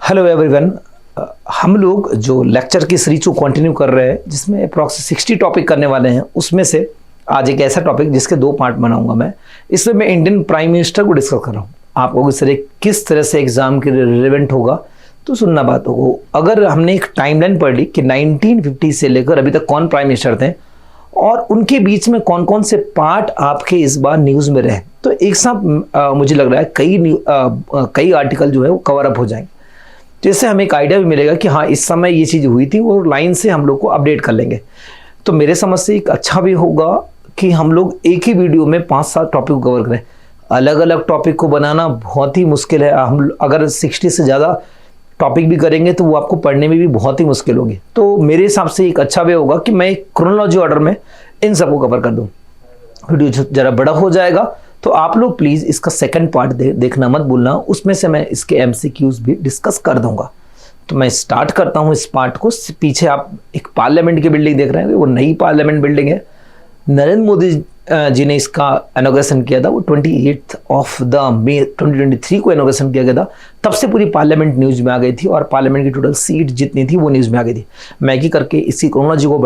Hello everyone, हम लोग जो लेक्चर की सीरीज को कंटिन्यू कर रहे हैं जिसमें अप्रॉक्स 60 टॉपिक करने वाले हैं, उसमें से आज एक ऐसा टॉपिक जिसके 2 पार्ट बनाऊंगा मैं। इसमें मैं इंडियन प्राइम मिनिस्टर को डिस्कस कर रहा हूँ। आप लोगों से किस तरह से एग्जाम के लिए रिलेवेंट होगा तो सुनना बात हो। अगर हमने एक टाइमलाइन पढ़ ली कि 1950 से लेकर अभी तक कौन प्राइम मिनिस्टर थे और उनके बीच में कौन कौन से पार्ट आपके इस बार न्यूज़ में रहे, तो एक साथ मुझे लग रहा है कई आर्टिकल जो है वो कवर अप हो जाएंगे, जिससे हमें एक आइडिया भी मिलेगा कि हाँ इस समय ये चीज़ हुई थी, वो लाइन से हम लोग को अपडेट कर लेंगे। तो मेरे समझ से एक अच्छा भी होगा कि हम लोग एक ही वीडियो में 5-7 टॉपिक को कवर करें। अलग अलग टॉपिक को बनाना बहुत ही मुश्किल है। हम अगर 60 से ज़्यादा टॉपिक भी करेंगे तो वो आपको पढ़ने में भी बहुत ही मुश्किल होगी। तो मेरे हिसाब से एक अच्छा वे होगा कि मैं एक क्रोनोलॉजी ऑर्डर में इन सबको कवर कर दूं। वीडियो ज़रा बड़ा हो जाएगा तो आप लोग प्लीज़ इसका सेकंड पार्ट देखना मत भूलना, उसमें से मैं इसके MCQs भी डिस्कस कर दूंगा। तो मैं स्टार्ट करता हूं इस पार्ट को। पीछे आप एक पार्लियामेंट की बिल्डिंग देख रहे हैं, वो नई पार्लियामेंट बिल्डिंग है। नरेंद्र मोदी जी ने इसका इनॉग्रेशन किया था, वो 28 मई 2023 को इनॉग्रेशन किया गया था। तब से पूरी पार्लियामेंट न्यूज़ में आ गई थी और पार्लियामेंट की टोटल सीट जितनी थी वो न्यूज़ में आ गई थी। मैं एक करके इसी क्रोनोलॉजी को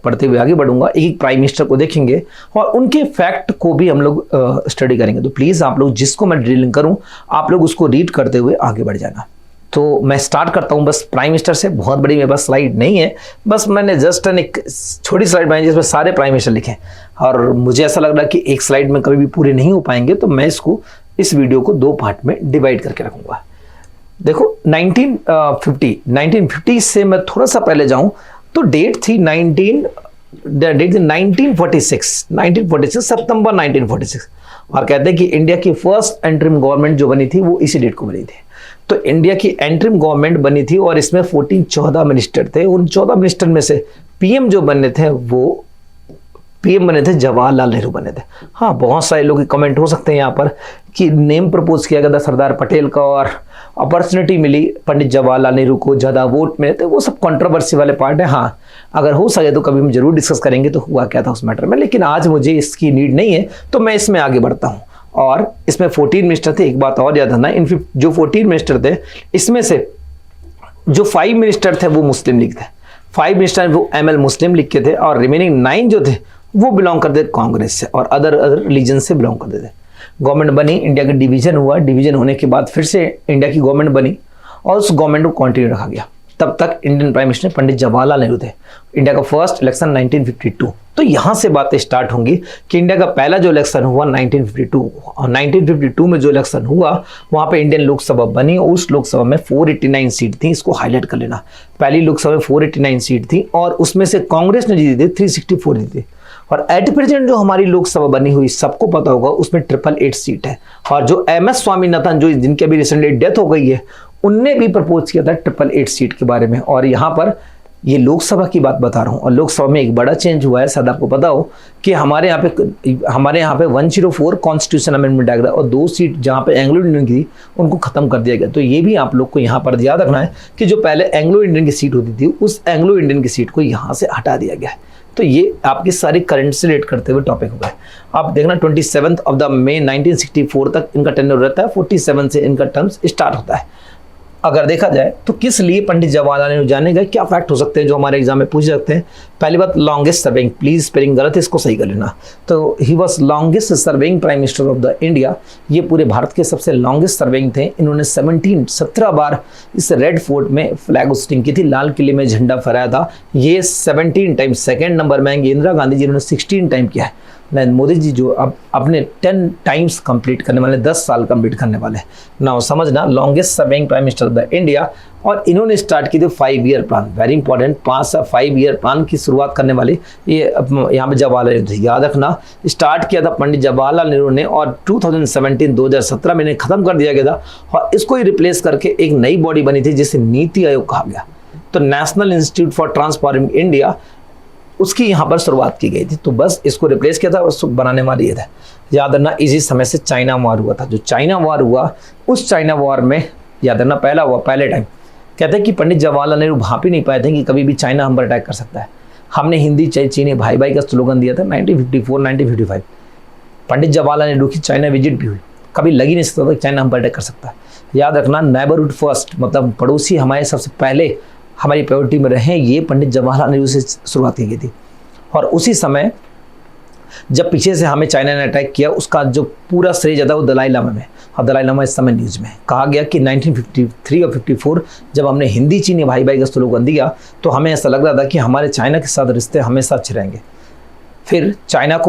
पढ़ते हुए आगे बढ़ूंगा। एक प्राइम मिनिस्टर को देखेंगे और उनके फैक्ट को भी हम लोग स्टडी करेंगे। तो प्लीज़ आप लोग जिसको मैं ड्रिलिंग करूँ आप लोग उसको रीड करते हुए आगे बढ़ जाना। तो मैं स्टार्ट करता हूं बस प्राइम मिनिस्टर से। बहुत बड़ी मेरे पास स्लाइड नहीं है, बस मैंने जस्ट एक छोटी स्लाइड बनाई जिसमें सारे प्राइम मिनिस्टर लिखे और मुझे ऐसा लग रहा है कि एक स्लाइड में कभी भी पूरे नहीं हो पाएंगे, तो मैं इस वीडियो को 2 पार्ट में डिवाइड करके रखूंगा। देखो 1950 से मैं थोड़ा सा पहले जाऊं तो डेट थी 1946 सितंबर 1946 और कहते हैं कि इंडिया की फर्स्ट एंटरिम गवर्नमेंट जो बनी थी वो इसी डेट को बनी थी। तो इंडिया की एंटरिम गवर्नमेंट बनी थी और इसमें 14 मिनिस्टर थे। उन 14 मिनिस्टर में से पीएम जो बने थे वो जवाहरलाल नेहरू बने थे। हाँ, बहुत सारे लोग कमेंट हो सकते हैं यहाँ पर कि नेम प्रपोज किया गया था सरदार पटेल का और अपॉर्चुनिटी मिली पंडित जवाहरलाल नेहरू को, ज़्यादा वोट मिले, तो वो सब कंट्रोवर्सी वाले पार्ट है। हाँ, अगर हो सके तो कभी हम जरूर डिस्कस करेंगे तो हुआ क्या था उस मैटर में, लेकिन आज मुझे इसकी नीड नहीं है तो मैं इसमें आगे बढ़ता हूँ। और इसमें 14 मिनिस्टर थे। एक बात और याद रखना, इन जो 14 मिनिस्टर थे इसमें से जो 5 मिनिस्टर थे वो मुस्लिम लीग थे। 5 मिनिस्टर वो ML मुस्लिम लीग के थे और रिमेनिंग 9 जो थे वो बिलोंग करते कांग्रेस से और अदर रिलीजन से बिलोंग करते थे। गवर्नमेंट बनी, इंडिया का डिवीजन हुआ। डिवीजन होने के बाद फिर से इंडिया की गवर्नमेंट बनी और उस गवर्नमेंट को कंटिन्यू रखा गया। तब तक इंडियन प्राइम मिनिस्टर पंडित जवाहरलाल नेहरू थे। इंडिया का फर्स्ट इलेक्शन 1952। तो यहाँ से बातें स्टार्ट होंगी कि इंडिया का पहला जो इलेक्शन हुआ 1952 और 1952 में जो इलेक्शन हुआ वहाँ पे इंडियन लोकसभा बनी। उस लोकसभा में 489 सीट थी। इसको हाईलाइट कर लेना, पहली लोकसभा में 489 सीट थी और उसमें से कांग्रेस ने जीती थी 364 जीती थी। और एट प्रेजेंट जो हमारी लोकसभा बनी हुई सबको पता होगा उसमें 888 सीट है। और जो MS स्वामीनाथन जो जिनकी अभी रिसेंटली डेथ हो गई है उनने भी प्रपोज किया था 888 सीट के बारे में। और यहाँ पर ये लोकसभा की बात बता रहा हूँ और लोकसभा में एक बड़ा चेंज हुआ है, शायद आपको पता हो कि हमारे यहाँ पे 104 कॉन्स्टिट्यूशन अमेंडमेंट आ गया और 2 सीट जहाँ पे एंग्लो इंडियन की थी उनको खत्म कर दिया गया। तो ये भी आप लोग को यहाँ पर याद रखना है कि जो पहले एंग्लो इंडियन की सीट होती थी उस एंग्लो इंडियन की सीट को यहाँ से हटा दिया गया है। तो ये आपकी सारी करंट से रिलेट करते हुए टॉपिक होगा। आप देखना 27 मई 1964 तक इनका टेन्योर रहता है, 47 से इनका टर्म्स स्टार्ट होता है। अगर देखा जाए तो किस लिए पंडित जवाहरलाल नेहरू जाने गए, क्या फैक्ट हो सकते हैं जो हमारे एग्जाम में पूछ सकते हैं। पहली बात, लॉन्गेस्ट सर्विंग, प्लीज स्पेलिंग गलत है इसको सही कर लेना। तो he was longest serving prime minister of the India. ये पूरे भारत के सबसे लॉन्गेस्ट सर्विंग थे। इन्होंने 17 बार इस रेड फोर्ट में फ्लैग होस्टिंग की थी, लाल किले में झंडा फहराया था। ये 17 टाइम। सेकेंड नंबर में आएंगे इंदिरा गांधी जी, इन्होंने 16 टाइम किया है। नरेंद्र मोदी जी जो अब अपने 10 टाइम्स कंप्लीट करने वाले, 10 साल कंप्लीट करने वाले। ना समझना, longest serving prime minister of the India. और इन्होंने स्टार्ट की थी 5 year plan, very important. 5 year plan की शुरुआत करने वाले ये यहाँ पे जवाहरलाल नेहरू, याद रखना। स्टार्ट किया था पंडित जवाहरलाल नेहरू ने और 2017 में इन्हें खत्म कर दिया गया था और इसको ही रिप्लेस करके एक नई बॉडी बनी थी जिसे नीति आयोग कहा गया। तो national institute for transforming India, उसकी यहाँ पर शुरुआत की गई थी। तो बस इसको रिप्लेस किया था, उसको बनाने वाले ये था। याद रखना, इसी समय से चाइना वॉर हुआ था। जो चाइना वॉर हुआ उस चाइना वॉर में याद रखना पहले टाइम कहते हैं कि पंडित जवाहरलाल नेहरू भाप ही नहीं पाए थे कि कभी भी चाइना हम पर अटैक कर सकता है। हमने हिंदी चीनी भाई भाई का स्लोगन दिया था 1954-1955। पंडित जवाहरलाल नेहरू की चाइना विजिट भी हुई कभी लग ही नहीं सकता था कि चाइना हम पर अटैक कर सकता है। याद रखना, नेबरहुड फर्स्ट, मतलब पड़ोसी हमारे सबसे पहले हमारी प्रायोरिटी में रहे, ये पंडित जवाहरलाल नेहरू से शुरुआत की गई थी। और उसी समय जब पीछे से हमें चाइना ने अटैक किया, उसका जो पूरा श्रेय जाता है वो दलाई लामा में। और दलाई लामा इस समय न्यूज़ में कहा गया कि 1953 और 54 जब हमने हिंदी चीनी भाई भाई का स्लोगन दिया तो हमें ऐसा लग रहा था कि हमारे चाइना के साथ रिश्ते हमेशा अच्छे रहेंगे। फिर चाइना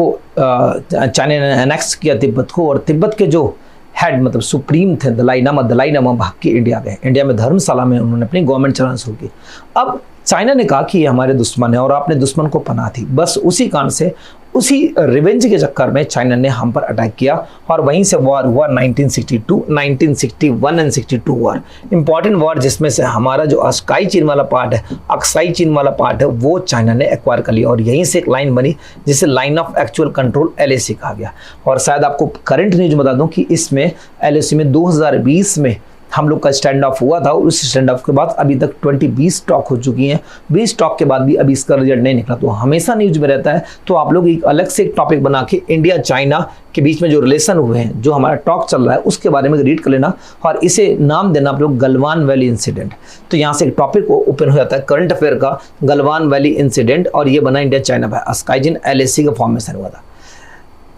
ने एनेक्स किया तिब्बत को, और तिब्बत के जो हेड मतलब सुप्रीम थे दलाई लामा भाग के इंडिया गए। इंडिया में धर्मशाला में उन्होंने अपनी गवर्नमेंट चलाना शुरू की। अब चाइना ने कहा कि ये हमारे दुश्मन है और आपने दुश्मन को पनाह थी। बस उसी कारण से, उसी रिवेंज के चक्कर में चाइना ने हम पर अटैक किया और वहीं से वॉर हुआ 1962, 1961 एंड 62 वॉर, इंपॉर्टेंट वॉर, जिसमें से हमारा जो अस्काई चीन वाला पार्ट है, अक्साई चीन वाला पार्ट है, वो चाइना ने एक्वायर कर लिया। और यहीं से एक लाइन बनी जिसे line of actual control LAC कहा गया। और शायद आपको करंट न्यूज बता दूं कि इसमें LAC में 2020 में हम लोग का स्टैंड ऑफ हुआ था, और उस स्टैंड ऑफ के बाद अभी तक 20 स्टॉक हो चुकी हैं। 20 स्टॉक के बाद भी अभी इसका रिजल्ट नहीं निकला। तो हमेशा न्यूज में रहता है, तो आप लोग एक अलग से एक टॉपिक बना के इंडिया चाइना के बीच में जो रिलेशन हुए हैं, जो हमारा टॉक चल रहा है, उसके बारे में रीड कर लेना और इसे नाम देना आप लोग गलवान वैली इंसिडेंट। तो यहाँ से एक टॉपिक ओपन हो जाता है करंट अफेयर का, गलवान वैली इंसिडेंट, और ये बना इंडिया चाइना बाय अस्काई चीन LAC का फॉर्मेशन हुआ था।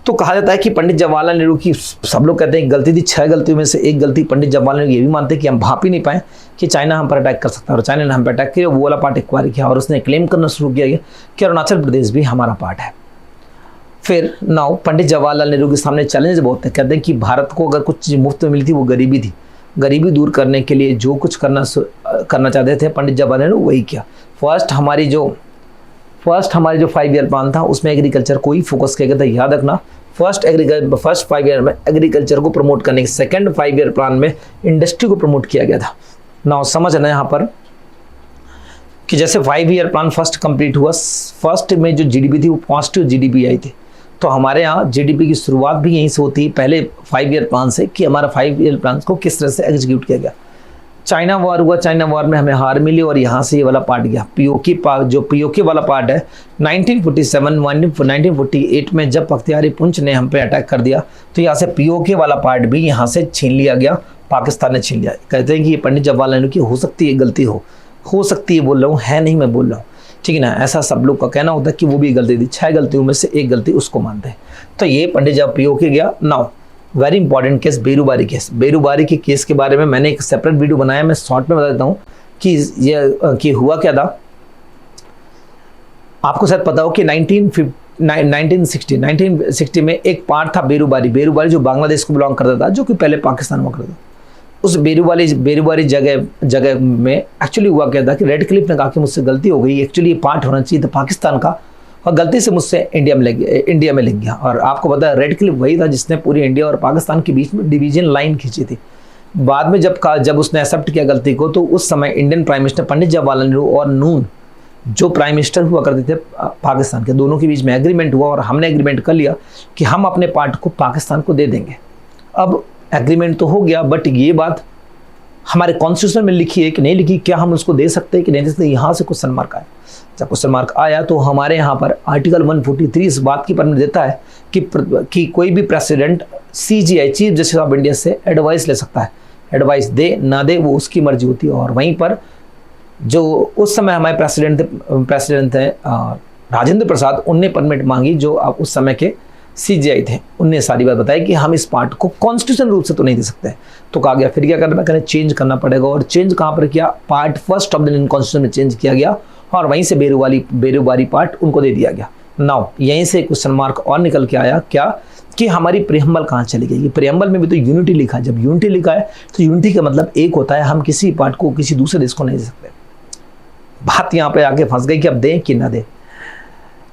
तो कहा जाता है कि पंडित जवाहरलाल नेहरू की, सब लोग कहते हैं गलती थी, 6 गलतियों में से एक गलती पंडित जवाहरलाल नेहरू ये भी मानते हैं कि हम भाप ही नहीं पाए कि चाइना हम पर अटैक कर सकता है, और चाइना ने हम पर अटैक किया, वो वाला पार्ट एक्वायर किया, और उसने क्लेम करना शुरू किया कि अरुणाचल प्रदेश भी हमारा पार्ट है। फिर नाउ पंडित जवाहरलाल नेहरू के सामने चैलेंज बहुत है। कहते हैं कि भारत को अगर कुछ चीज़ मुफ्त में मिली थी वो गरीबी थी। गरीबी दूर करने के लिए जो कुछ करना चाहते थे पंडित जवाहरलाल नेहरू वही किया। फर्स्ट हमारी जो 5 ईयर प्लान था उसमें एग्रीकल्चर को ही फोकस किया गया था। याद रखना, फर्स्ट 5 ईयर में एग्रीकल्चर को प्रमोट करने के, सेकंड 5 ईयर प्लान में इंडस्ट्री को प्रमोट किया गया था। नाउ समझना यहाँ पर कि जैसे 5 ईयर प्लान फर्स्ट कंप्लीट हुआ, फर्स्ट में जो GDP थी वो पॉजिटिव GDP आई थी। तो हमारे यहाँ GDP की शुरुआत भी यहीं से होती है, पहले 5 ईयर प्लान से, कि हमारा 5 ईयर प्लान को किस तरह से एग्जीक्यूट किया गया। चाइना वॉर हुआ, चाइना वॉर में हमें हार मिली और यहाँ से ये वाला पार्ट गया। जो POK वाला पार्ट है, 1947-1948 में जब बख्तियार पुंछ ने हम पे अटैक कर दिया, तो यहाँ से POK वाला पार्ट भी यहाँ से छीन लिया गया, पाकिस्तान ने छीन लिया। कहते हैं कि ये पंडित जवाहरलाल नेहरू की हो सकती है गलती हो सकती है बोल रहा हूँ, है नहीं मैं बोल रहा हूँ, ठीक है ना। ऐसा सब लोग का कहना होता है कि वो भी गलती थी, 6 गलतियों में से एक गलती उसको मानते हैं। तो ये पंडित जब POK गया। Now very important case, Berubari case. Berubari के केस के बारे में मैंने एक सेपरेट वीडियो बनाया, मैं शॉर्ट में बता देता हूँ कि हुआ क्या था। आपको शायद पता हो कि 1960 में एक पार्ट था बेरूबारी जो बांग्लादेश को बिलोंग करता था, जो कि पहले पाकिस्तान हुआ करता था। उस बेरूबारी जगह में एक्चुअली हुआ क्या था कि रेड क्लिफ ने कहा कि मुझसे गलती हो गई, एक्चुअली ये पार्ट होना चाहिए था पाकिस्तान का, और गलती से मुझसे इंडिया में लग गया। और आपको पता है रेड क्लिफ वही था जिसने पूरी इंडिया और पाकिस्तान के बीच में डिवीजन लाइन खींची थी। बाद में जब उसने एक्सेप्ट किया गलती को, तो उस समय इंडियन प्राइम मिनिस्टर पंडित जवाहरलाल नेहरू और नून जो प्राइम मिनिस्टर हुआ करते थे पाकिस्तान के, दोनों के बीच में एग्रीमेंट हुआ और हमने एग्रीमेंट कर लिया कि हम अपने पार्ट को पाकिस्तान को दे देंगे। अब एग्रीमेंट तो हो गया, बट ये बात हमारे कॉन्स्टिट्यूशन में लिखी है कि नहीं लिखी, क्या हम उसको दे सकते हैं कि नहीं दे सकते, यहाँ से क्वेश्चन मार्क आया। जब क्वेश्चन मार्क आया तो हमारे यहाँ पर आर्टिकल 143 इस बात की परमिट देता है कि कोई भी president CJI chief justice of India से एडवाइस ले सकता है। एडवाइस दे ना दे वो उसकी मर्जी होती है। और वहीं पर जो उस समय हमारे प्रेसिडेंट थे राजेंद्र प्रसाद, उनने परमिट मांगी, जो आप उस समय के CJI थे, उनने सारी बात बताई कि हम इस पार्ट को कॉन्स्टिट्यूशन रूप से तो नहीं दे सकते। तो कहा गया फिर क्या करना, कहना चेंज करना पड़ेगा। और चेंज कहाँ पर किया, part first of the Indian constitution में चेंज किया गया और वहीं से बेरूबारी पार्ट उनको दे दिया गया। नाउ यहीं से क्वेश्चन मार्क और निकल के आया क्या, कि हमारी प्रियम्बल कहाँ चली गई। प्रियम्बल में भी तो यूनिटी लिखा है। जब यूनिटी लिखा है तो यूनिटी का मतलब एक होता है, हम किसी पार्ट को किसी दूसरे देश को नहीं दे सकते। बात यहाँ पे आके फंस गई कि अब दें कि ना दें।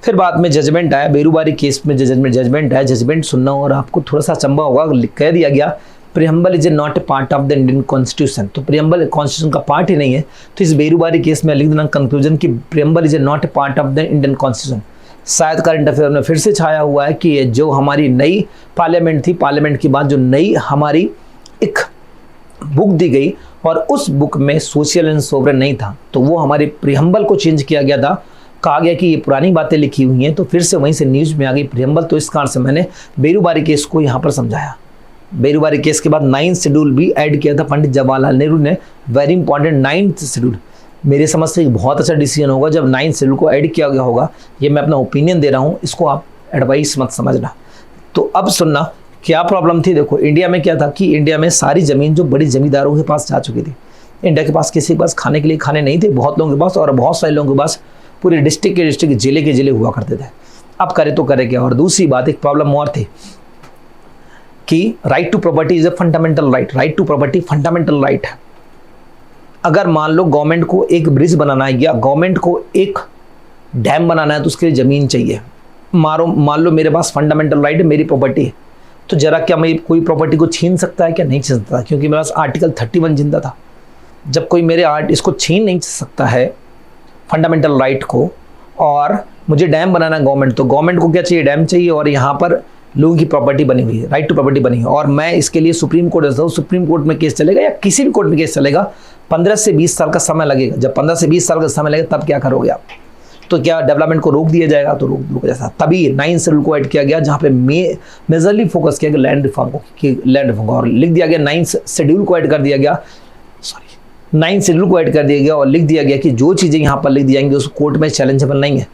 फिर बाद में जजमेंट आया, बेरूबारी केस में जजमेंट आया। जजमेंट सुनना और आपको थोड़ा सा अचंभा होगा, कह दिया गया preamble is not a part of the Indian constitution. तो प्रियम्बल कॉन्स्टिट्यूशन का पार्ट ही नहीं है। तो इस बेरूबारी केस में लिख देना कंक्लूजन कि preamble is not a part of the Indian constitution. शायद करंट अफेयर में फिर से छाया हुआ है कि जो हमारी नई पार्लियामेंट थी, पार्लियामेंट के बाद जो नई हमारी एक बुक दी गई और उस बुक में सोशल एंड सोवरेन नहीं था, तो वो हमारे प्रियम्बल को चेंज किया गया था। कहा गया कि ये पुरानी बातें लिखी हुई हैं, तो फिर से वहीं से न्यूज़ में आ गई प्रियम्बल। तो इस कारण से मैंने बेरूबारी केस को यहाँ पर समझाया। बेरुबारी केस के बाद 9th शेड्यूल भी ऐड किया था पंडित जवाहरलाल नेहरू ने, वेरी इंपॉर्टेंट 9th शेड्यूल। मेरे समझ से एक बहुत अच्छा डिसीजन होगा जब 9th शेड्यूल को ऐड किया गया होगा। ये मैं अपना ओपिनियन दे रहा हूँ, इसको आप एडवाइस मत समझना। तो अब सुनना क्या प्रॉब्लम थी। देखो इंडिया में क्या था कि इंडिया में सारी ज़मीन जो बड़ी ज़मींदारों के पास जा चुकी थी, इंडिया के पास किसी के पास खाने के लिए खाने नहीं थे, बहुत लोगों के पास, और बहुत सारे लोगों के पास पूरे डिस्ट्रिक्ट के जिले के जिले हुआ करते थे। अब करे तो करे क्या। और दूसरी बात एक प्रॉब्लम और थी कि right to property is a fundamental right, right to property fundamental right है। अगर मान लो गवर्नमेंट को एक ब्रिज बनाना है या गवर्नमेंट को एक डैम बनाना है तो उसके लिए ज़मीन चाहिए। मान लो मेरे पास फंडामेंटल राइट है, मेरी प्रॉपर्टी है, तो जरा क्या मैं कोई प्रॉपर्टी को छीन सकता है क्या? नहीं छीन सकता, क्योंकि मेरे पास आर्टिकल 31 जिंदा था। जब कोई मेरे इसको छीन नहीं सकता है फंडामेंटल राइट को, और मुझे डैम बनाना है गवर्नमेंट, तो गवर्नमेंट को क्या चाहिए? डैम चाहिए, और यहाँ पर लोगों की प्रॉपर्टी बनी हुई है, राइट टू प्रॉपर्टी बनी है, और मैं इसके लिए सुप्रीम कोर्ट जाता हूँ, सुप्रीम कोर्ट में केस चलेगा या किसी भी कोर्ट में केस चलेगा, 15 से 20 साल का समय लगेगा। जब 15 से 20 साल का समय लगेगा तब क्या करोगे आप? तो क्या डेवलपमेंट को रोक दिया जाएगा? तो रोक जैसा तभी 9th शेड्यूल को ऐड किया गया, जहाँ पे मेजरली फोकस किया गया लैंड रिफॉर्म को, कि लैंड रिफॉर्म को, और लिख दिया गया 9th शेड्यूल को ऐड कर दिया गया, 9th शेड्यूल को ऐड कर दिया गया, और लिख दिया गया कि जो चीज़ें यहाँ पर लिख दी जाएंगी उस कोर्ट में चैलेंजेबल नहीं है।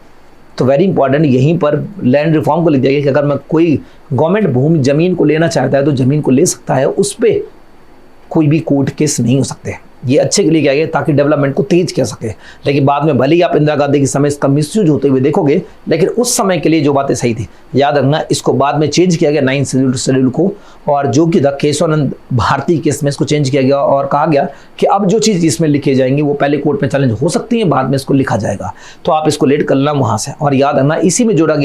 तो वेरी इंपॉर्टेंट यहीं पर लैंड रिफॉर्म को लिख दिया गया कि अगर मैं कोई गवर्नमेंट भूमि ज़मीन को लेना चाहता है तो ज़मीन को ले सकता है, उस पर कोई भी कोर्ट केस नहीं हो सकते। ये अच्छे के लिए किया गया ताकि डेवलपमेंट को तेज कर सके। लेकिन बाद में भले ही आप इंदिरा गांधी के समय इसका मिसयूज होते हुए देखोगे, लेकिन उस समय के लिए जो बातें सही थी, याद रखना। इसको बाद में चेंज किया गया 9th शेड्यूल को, और जो कि था केशवानंद भारती केस में इसको चेंज किया गया, और कहा गया कि अब जो चीज़ इसमें लिखी जाएंगी वो पहले कोर्ट में चैलेंज हो सकती है, बाद में इसको लिखा जाएगा। तो आप इसको लेट कर लेना वहाँ से। और याद रखना इसी में जोड़ा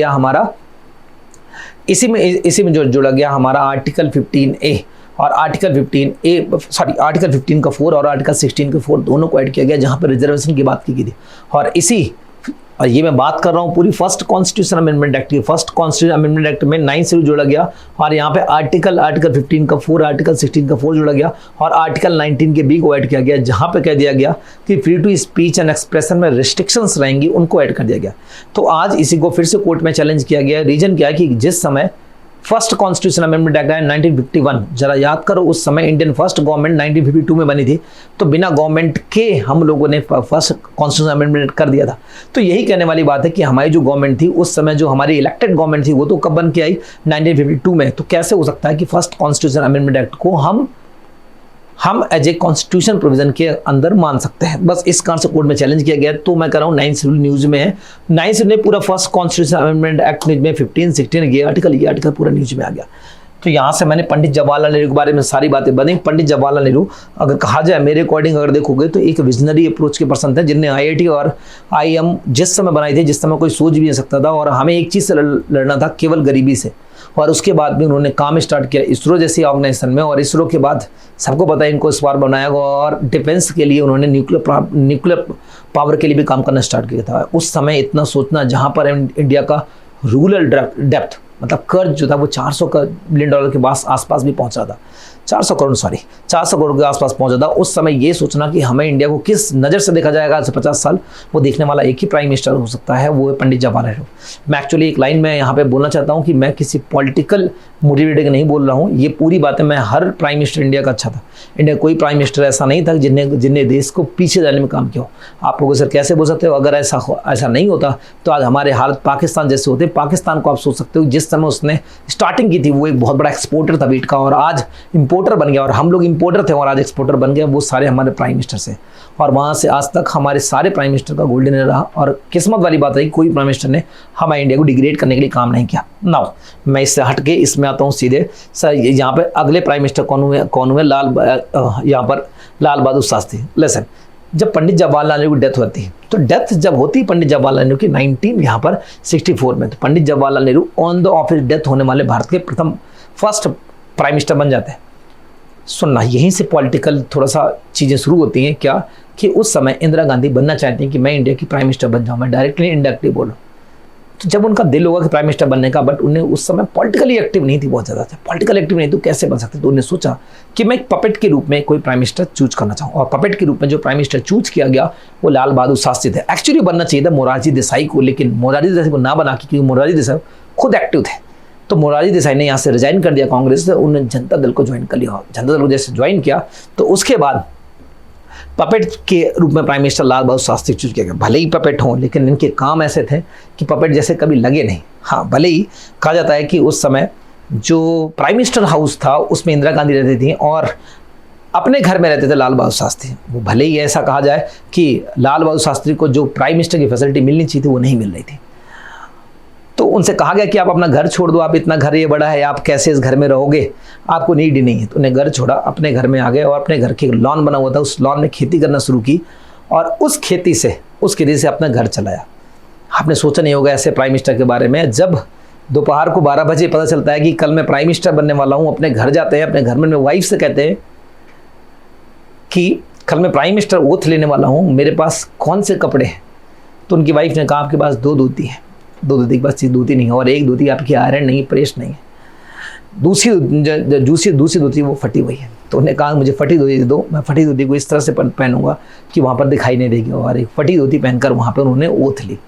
गया हमारा आर्टिकल 15A और आर्टिकल 15 का 4 और आर्टिकल 16 का 4 दोनों को ऐड किया गया, जहाँ पर रिजर्वेशन की बात की गई थी। और ये मैं बात कर रहा हूँ पूरी फर्स्ट कॉन्स्टिट्यूशन अमेंडमेंट एक्ट की। फर्स्ट कॉन्स्टिट्यूशन अमेंडमेंट एक्ट में 9th शेड्यूल जोड़ा गया, और यहाँ पे आर्टिकल 15 का 4, आर्टिकल 16 का 4 जोड़ा गया, और आर्टिकल 19 के बी को ऐड किया गया, जहाँ पे कह दिया गया कि free to speech and expression में रिस्ट्रिक्शंस रहेंगी, उनको ऐड कर दिया गया। तो आज इसी को फिर से कोर्ट में चैलेंज किया गया। रीजन क्या है कि जिस समय फर्स्ट कॉन्स्टिट्यूशन अमेंडमेंट एक्ट है 1951, जरा याद करो उस समय इंडियन फर्स्ट गवर्नमेंट 1952 में बनी थी, तो बिना गवर्नमेंट के हम लोगों ने फर्स्ट कॉन्स्टिट्यूशन अमेंडमेंट कर दिया था। तो यही कहने वाली बात है कि हमारी जो गवर्नमेंट थी उस समय, जो हमारी इलेक्टेड गवर्नमेंट थी, वो तो कब बन के आई? 1952 में। तो कैसे हो सकता है कि फर्स्ट कॉन्स्टिट्यूशन अमेंडमेंट एक्ट को हम एज ए कॉन्स्टिट्यूशन प्रोविजन के अंदर मान सकते हैं? बस इस कारण से कोर्ट में चैलेंज किया गया। तो मैं कह रहा हूँ 9th शेड्यूल न्यूज में है, 9th शेड्यूल में पूरा first constitution amendment act news में 15, 16 ये आर्टिकल पूरा न्यूज में आ गया। तो यहाँ से मैंने पंडित जवाहरलाल नेहरू के बारे में सारी बातें बनी। पंडित जवाहरलाल नेहरू अगर कहा जाए मेरे अकॉर्डिंग अगर देखोगे तो एक विजनरी अप्रोच के पर्सन थे, जिनने IIT और IIM जिस समय बनाई थी, जिस समय कोई सोच भी नहीं सकता था, और हमें एक चीज़ से लड़ना था, केवल गरीबी से। और उसके बाद भी उन्होंने काम स्टार्ट किया इसरो जैसी ऑर्गेनाइजेशन में, और इसरो के बाद सबको पता है इनको इस बार बनाया गया, और डिफेंस के लिए उन्होंने न्यूक्लियर पावर के लिए भी काम करना स्टार्ट किया था। उस समय इतना सोचना, जहाँ पर इंडिया का रूरल डेप्थ मतलब कर्ज जो था वो 400 बिलियन डॉलर के आसपास भी पहुंचा था, 400 करोड़ के आसपास पहुंचा था। उस समय ये सोचना कि हमें इंडिया को किस नज़र से देखा जाएगा आज से 50 साल, वो देखने वाला एक ही प्राइम मिनिस्टर हो सकता है, वो है पंडित जवाहरलाल नेहरू। मैं एक्चुअली एक लाइन में यहाँ पे बोलना चाहता हूँ कि मैं किसी पॉलिटिकल मोटिवेटेड नहीं बोल रहा हूँ, ये पूरी बातें मैं हर प्राइम मिनिस्टर इंडिया का अच्छा था। इंडिया कोई प्राइम मिनिस्टर ऐसा नहीं था जिनने देश को पीछे जाने में काम किया हो। आप लोग सर कैसे बोल सकते हो? अगर ऐसा नहीं होता तो आज हमारे हालत पाकिस्तान जैसे होते। पाकिस्तान को आप सोच सकते हो जिस समय उसने स्टार्टिंग की थी, वो एक बहुत बड़ा एक्सपोर्टर था वीट का, और आज इंपोर्टर बन गया, और हम लोग इंपोर्टर थे और आज एक्सपोर्टर बन गया। वो सारे हमारे प्राइम मिनिस्टर से, और वहाँ से आज तक हमारे सारे प्राइम मिनिस्टर का गोल्डन रहा। और किस्मत वाली बात है कि कोई प्राइम मिनिस्टर ने हमारे इंडिया को डिग्रेड करने के लिए काम नहीं किया। नाउ मैं इससे हट के इसमें आता हूँ सीधे। सर यहाँ पे अगले प्राइम मिनिस्टर कौन हुए? यहाँ पर लाल बहादुर शास्त्री। लेसन, जब पंडित जवाहरलाल नेहरू की डेथ होती है, तो डेथ जब होती पंडित जवाहरलाल नेहरू की 1964 में, तो Pandit Jawaharlal Nehru on the office death होने वाले भारत के फर्स्ट प्राइम मिनिस्टर बन जाते हैं। सुनना, यहीं से पॉलिटिकल थोड़ा सा चीज़ें शुरू होती हैं। क्या कि उस समय इंदिरा गांधी बनना चाहती हैं कि मैं इंडिया की प्राइम मिनिस्टर बन जाऊँ, मैं डायरेक्टली इनडायरेक्टली बोलूँ। तो जब उनका दिल होगा कि प्राइम मिनिस्टर बनने का, बट उन्हें उस समय पॉलिटिकली एक्टिव नहीं थी, बहुत ज़्यादा था पॉलिटिकल एक्टिव नहीं, तो कैसे बन सकते? तो उन्होंने सोचा कि मैं एक पपेट के रूप में कोई प्राइम मिनिस्टर चूज करना चाहूँ, और पपेट के रूप में जो प्राइम मिनिस्टर चूज किया गया वो लाल बहादुर शास्त्री थे। एक्चुअली बनना चाहिए था मोरारजी देसाई को, लेकिन मोरारजी देसाई को ना बना, क्योंकि मोरारजी देसाई खुद एक्टिव थे। तो मोरारजी देसाई ने यहाँ से रिजाइन कर दिया कांग्रेस से, उन्होंने जनता दल को ज्वाइन कर लिया। जनता दल को जैसे ज्वाइन किया तो उसके बाद पपेट के रूप में प्राइम मिनिस्टर लाल बहादुर शास्त्री चूज किया गया। भले ही पपेट हों, लेकिन इनके काम ऐसे थे कि पपेट जैसे कभी लगे नहीं। हाँ, भले ही कहा जाता है कि उस समय जो प्राइम मिनिस्टर हाउस था उसमें इंदिरा गांधी रहती थी और अपने घर में रहते थे लाल बहादुर शास्त्री। वो भले ही ऐसा कहा जाए कि लाल बहादुर शास्त्री को जो प्राइम मिनिस्टर की फैसिलिटी मिलनी चाहिए थी वो नहीं मिल रही थी, तो उनसे कहा गया कि आप अपना घर छोड़ दो, आप इतना घर ये बड़ा है, आप कैसे इस घर में रहोगे, आपको नीड ही नहीं है। तो उन्हें घर छोड़ा, अपने घर में आ गए और अपने घर के लॉन बना हुआ था, उस लॉन में खेती करना शुरू की और उस खेती से अपना घर चलाया। आपने सोचा नहीं होगा ऐसे प्राइम मिनिस्टर के बारे में, जब दोपहर को 12 बजे पता चलता है कि कल मैं प्राइम मिनिस्टर बनने वाला हूँ, अपने घर जाते हैं, अपने घर में वाइफ से कहते हैं कि कल मैं प्राइम मिनिस्टर ओथ लेने वाला हूँ, मेरे पास कौन से कपड़े हैं। तो उनकी वाइफ ने कहा आपके पास 2 धोती है, 2 धोती के पास चीज़ धोती नहीं है और एक धोती आपकी आयरन नहीं, प्रेस नहीं है, दूसरी धोती वो फटी हुई है। तो उन्होंने कहा मुझे फटी धोती दे दो, मैं फटी धोती को इस तरह से पहनूंगा कि वहाँ पर दिखाई नहीं देगी। और एक फटी धोती पहनकर वहाँ पर उन्होंने ओथ ली।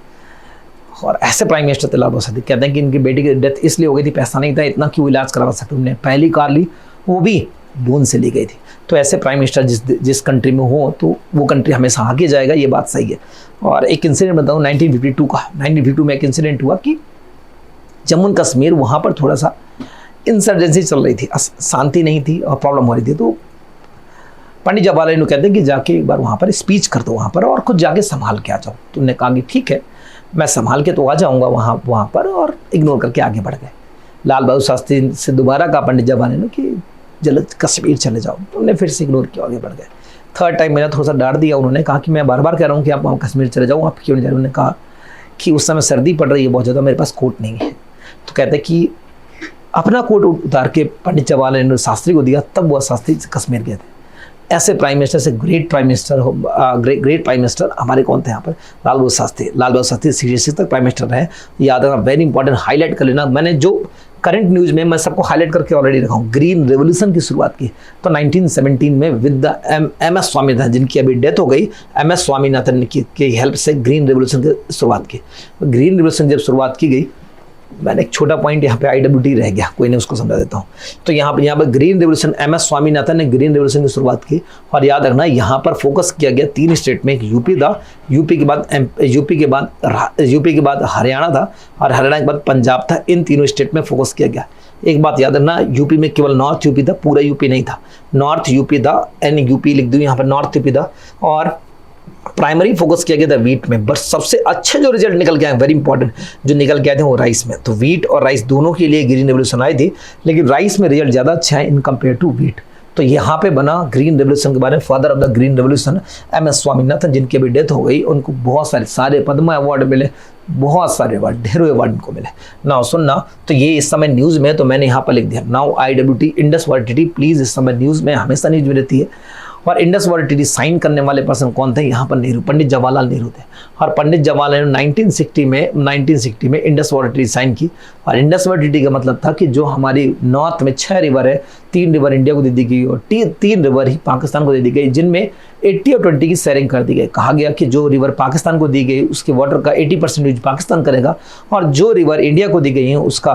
और ऐसे प्राइम मिनिस्टर थे लाल बहादुर शास्त्री। कहते हैं कि इनकी बेटी की डेथ इसलिए हो गई थी, पैसा नहीं था इतना क्यों इलाज करवा सकते। उन्होंने पहली कार ली, वो भी लोन से ली गई थी। तो ऐसे प्राइम मिनिस्टर जिस कंट्री में हो तो वो कंट्री हमेशा आगे जाएगा, ये बात सही है। और एक इंसिडेंट बताऊँ 1952 का। 1952 में एक इंसिडेंट हुआ कि जम्मू एंड कश्मीर, वहाँ पर थोड़ा सा इंसर्जेंसी चल रही थी, शांति नहीं थी और प्रॉब्लम हो रही थी। तो पंडित जवाहरलाल नेहरू कहते हैं कि जाके एक बार वहाँ पर स्पीच कर दो वहाँ पर और खुद जाके संभाल के आ जाओ। तो उन्होंने कहा कि ठीक है, मैं संभाल के तो आ जाऊँगा वहाँ पर, और इग्नोर करके आगे बढ़ गए। लाल बहादुर शास्त्री से दोबारा कहा पंडित जवाहरलाल नेहरू कि जल्द कश्मीर चले जाओ, तो उन्होंने फिर से इग्नोर किया, आगे बढ़ गए। थर्ड टाइम मैंने थोड़ा सा डांट दिया, उन्होंने कहा कि मैं बार बार कह रहा हूँ कि आप वहाँ कश्मीर चले जाओ, आप क्यों नहीं जा रहे। उन्होंने कहा कि उस समय सर्दी पड़ रही है बहुत ज़्यादा, मेरे पास कोट नहीं है। तो कहते हैं कि अपना कोट उतार के पंडित जवाहरलाल नेहरू शास्त्री को दिया, तब वह शास्त्री कश्मीर गए थे। ऐसे प्राइम मिनिस्टर से ग्रेट प्राइम मिनिस्टर हमारे कौन थे यहाँ पर, लाल बहादुर शास्त्री। लाल बहादुर शास्त्री 66 तक प्राइम मिनिस्टर रहे, याद रखना, वेरी इंपॉर्टेंट, हाईलाइट कर लेना। मैंने जो करंट न्यूज़ में मैं सबको हाईलाइट करके ऑलरेडी रखा हूँ। ग्रीन रेवोल्यूशन की शुरुआत की तो 1917 में विद द MS स्वामीनाथन, जिनकी अभी डेथ हो गई, MS स्वामीनाथन की हेल्प से ग्रीन रेवोल्यूशन की शुरुआत की। ग्रीन रेवोल्यूशन जब शुरुआत की गई, मैंने एक छोटा पॉइंट यहाँ पे IWT रह गया, कोई नहीं, उसको समझा देता हूँ। तो यहाँ पर ग्रीन रेवोल्यूशन, MS स्वामीनाथन ने ग्रीन रेवोल्यूशन की शुरुआत की। और याद रखना यहाँ पर फोकस किया गया 3 स्टेट में, एक यूपी था, यूपी के बाद हरियाणा था और हरियाणा के बाद पंजाब था। इन तीनों स्टेट में फोकस किया गया। एक बात याद रखना, यूपी में केवल नॉर्थ यूपी था, पूरा यूपी नहीं था, नॉर्थ यूपी था, NUP लिख दूँ यहाँ पर, नॉर्थ यूपी था। और प्राइमरी फोकस किया गया था वीट में, बट सबसे अच्छे जो रिजल्ट निकल के आए, वेरी इंपॉर्टेंट, जो निकल के आए थे वो राइस में। तो वीट और राइस दोनों के लिए ग्रीन रेवोल्यूशन आई थी, लेकिन राइस में रिजल्ट ज़्यादा अच्छा है इन कंपेयर टू वीट। तो यहाँ पे बना ग्रीन रेवोल्यूशन के बारे में, father of the green revolution MS Swaminathan, जिनकी अभी डेथ हो गई। उनको बहुत सारे पद्मा अवार्ड मिले, बहुत सारे अवार्ड, ढेरों अवार्ड उनको मिले। नाउ सुनना, तो ये इस समय न्यूज़ में, तो मैंने यहाँ पर लिख दिया now IWT Indus water treaty, please इस समय न्यूज़ में, हमेशा न्यूज़ में रहती है। और इंडस वाटर ट्रीटी साइन करने वाले पर्सन कौन थे यहाँ पर, नेहरू, पंडित जवाहरलाल नेहरू थे। और पंडित जवाहरलाल नेहरू 1960 में इंडस वाटर ट्रीटी साइन की। और इंडस वाटर ट्रीटी का मतलब था कि जो हमारी नॉर्थ में 6 रिवर है, 3 रिवर इंडिया को दे दी गई और 3 रिवर ही पाकिस्तान को दे दी गई, जिनमें 80 और 20 की शेयरिंग कर दी गई। कहा गया कि जो रिवर पाकिस्तान को दी गई उसके वाटर का 80% यूज पाकिस्तान करेगा, और जो रिवर इंडिया को दी गई है उसका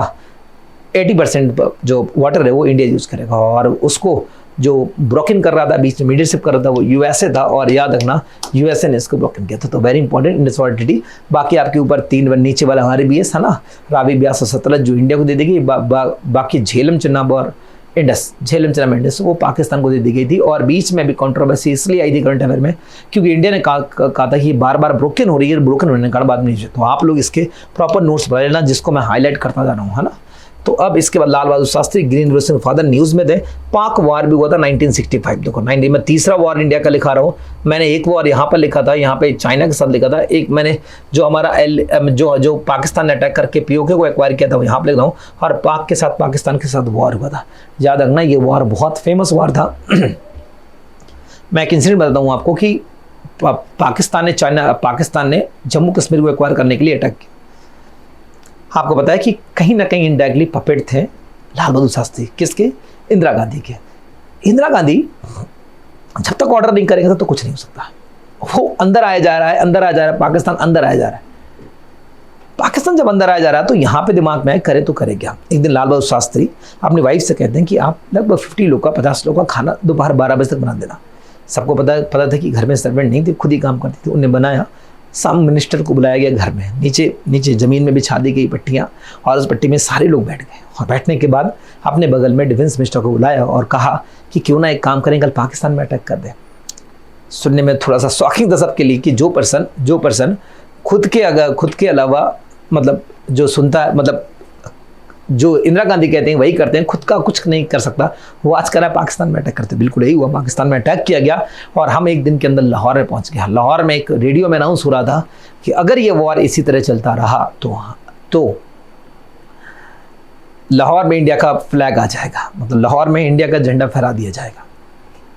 80% जो वाटर है वो इंडिया यूज करेगा। और उसको जो ब्रोकन कर रहा था, बीच में लीडरशिप कर रहा था, वो USA था। और याद रखना, USA ने इसको ब्रोकन किया था। तो very important Indus water treaty. बाकी आपके ऊपर 3 नीचे वाला RBS है ना, रावी, ब्यास और सतलज, जो इंडिया को दे दी गई। बाकी झेलम, चेनाब और इंडस, वो पाकिस्तान को दे दी गई थी। और बीच में भी कंट्रोवर्सी इसलिए आई थी करंट अफेयर में, क्योंकि इंडिया ने कहा था कि बार बार ब्रोकन हो रही है, ब्रोकन होने का बाद में नहीं। तो आप लोग इसके प्रॉपर नोट्स बना लेना, जिसको मैं हाईलाइट करता जा रहा हूँ, है ना। तो अब इसके बाद Lal Bahadur Shastri green revolution father news में थे। पाक वार भी हुआ था 1965। देखो 90 में तीसरा वार इंडिया का लिखा रहा हूँ मैंने। एक वार यहाँ पर लिखा था, यहाँ पे चाइना के साथ लिखा था। एक मैंने जो हमारा जो पाकिस्तान ने अटैक करके POK को एक्वायर किया था वो यहाँ पर लिख रहा हूँ। और पाक के साथ, पाकिस्तान के साथ वार हुआ था। याद रखना, ये वार बहुत फेमस वार था। मैं एक इंसिडेंट बताता हूँ आपको कि पाकिस्तान ने जम्मू कश्मीर को एक्वायर करने के लिए अटैक किया। आपको पता है कि कहीं ना कहीं इनडायरेक्टली पपेट थे लाल बहादुर शास्त्री। किसके? इंदिरा गांधी के। इंदिरा गांधी जब तक ऑर्डर नहीं करेंगे तो कुछ नहीं हो सकता। वो अंदर आया जा रहा है, पाकिस्तान अंदर आया जा रहा है। पाकिस्तान जब अंदर आया जा रहा है तो यहाँ पे दिमाग में करे तो करे क्या। एक दिन लाल बहादुर शास्त्री अपनी वाइफ से कहते हैं कि आप लगभग 50 लोग का 50 लोग का खाना दोपहर 12 बजे तक बना देना। सबको पता था कि घर में सर्वेंट नहीं थे, खुद ही काम करती थी। उन्हें बनाया, सब मिनिस्टर को बुलाया गया घर में, नीचे ज़मीन में बिछा दी गई पट्टियाँ और उस पट्टी में सारे लोग बैठ गए। और बैठने के बाद अपने बगल में डिफेंस मिनिस्टर को बुलाया और कहा कि क्यों ना एक काम करें, कल पाकिस्तान में अटैक कर दें। सुनने में थोड़ा सा शॉकिंग था सबके लिए कि जो पर्सन खुद के अलावा मतलब जो सुनता है, मतलब जो इंदिरा गांधी कहते हैं वही करते हैं, खुद का कुछ नहीं कर सकता, वो आज कह रहा है पाकिस्तान में अटैक करते। बिल्कुल यही हुआ, पाकिस्तान में अटैक किया गया और हम एक दिन के अंदर लाहौर में पहुंच गया। लाहौर में एक रेडियो में अनाउंस हो रहा था कि अगर ये वॉर इसी तरह चलता रहा तो लाहौर में इंडिया का फ्लैग आ जाएगा, मतलब लाहौर में इंडिया का झंडा फहरा दिया जाएगा,